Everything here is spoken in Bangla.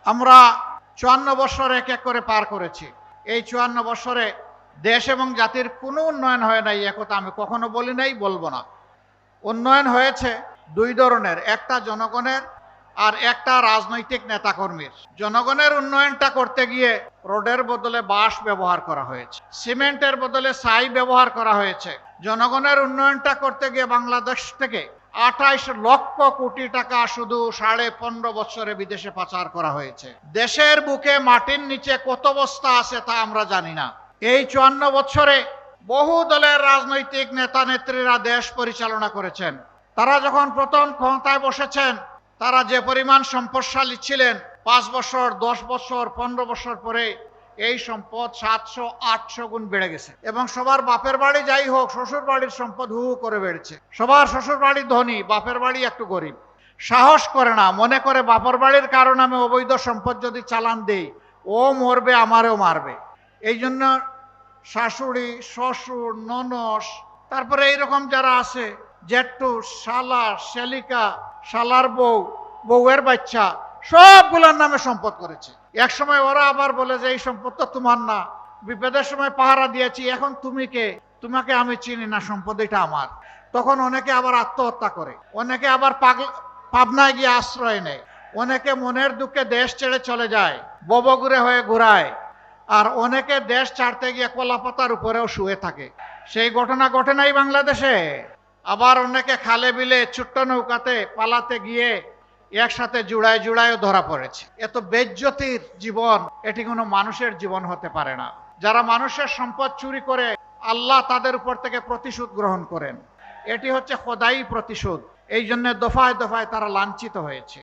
আমরা 54 বছর এক এক করে পার করেছি। এই 54 বছরে দেশ এবং জাতির কোনো উন্নয়ন হয় নাই, একথা আমি কখনো বলি নাই, বলবো না। উন্নয়ন হয়েছে দুই ধরনের, একটা জনগণের আর একটা রাজনৈতিক নেতাকর্মীর। জনগণের উন্নয়নটা করতে গিয়ে রোডের বদলে বাঁশ ব্যবহার করা হয়েছে, সিমেন্টের বদলে ছাই ব্যবহার করা হয়েছে। জনগণের উন্নয়নটা করতে গিয়ে বাংলাদেশ থেকে 28 লক্ষ কোটি টাকা শুধু 15.5 বছরে বিদেশে পাচার করা হয়েছে। দেশের বুকে মাটির নিচে কত বস্তা আছে তা আমরা জানি না। এই 54 বছরে বহু দলের রাজনৈতিক নেতা নেত্রীরা দেশ পরিচালনা করেছেন। তারা যখন প্রথম ক্ষমতায় বসেছেন, তারা যে পরিমাণ সম্পদশালী ছিলেন, 5 বছর 10 বছর 15 বছর পরে এই সম্পদ 700-800 গুণ বেড়ে গেছে। এবং সবার বাপের বাড়ি যাই হোক, শ্বশুর বাড়ির সম্পদ হু হু করে বেড়েছে। সবার শ্বশুর বাড়ি ধনী, বাপের বাড়ি একটু গরিব। সাহস করে না, মনে করে বাপের বাড়ির কারণে আমি অবৈধ সম্পদ যদি চালান দেই, ও মরবে আমারও মারবে। এই জন্য শাশুড়ি, শ্বশুর, ননস, তারপরে এইরকম যারা আছে, জেঠু, শালা, শালিকা, শালার বউ, বউয়ের বাচ্চা, সবগুলোর নামে সম্পদ করেছে। এক সময় ওরা আবার বলে যে এই সম্পদ তো তোমার না, বিপদের সময় পাহারা দিয়েছি, এখন তুমি কে, তোমাকে আমি চিনি না, সম্পদ এটা আমার। তখন অনেকে আবার আত্মহত্যা করে, অনেকে আবার পাবনায় গিয়ে আশ্রয় নেয়, অনেকে মনের দুঃখে দেশ ছেড়ে চলে যায়, ববগুড়ে হয়ে ঘুরায়, আর অনেকে দেশ ছাড়তে গিয়ে কলাপাতার উপরেও শুয়ে থাকে। সেই ঘটনা ঘটে নাই বাংলাদেশে? আবার অনেকে খালে বিলে ছোট্ট নৌকাতে পালাতে গিয়ে একসাথে জুড়ায় জুড়ায়ও ধরা পড়েছে। এত বেজ্জতির জীবন, এটি কোনো মানুষের জীবন হতে পারে না। যারা মানুষের সম্পদ চুরি করে, আল্লাহ তাদের উপর থেকে প্রতিশোধ গ্রহণ করেন। এটি হচ্ছে খোদাই প্রতিশোধ। এই জন্য দফায় দফায় তারা লাঞ্ছিত হয়েছে।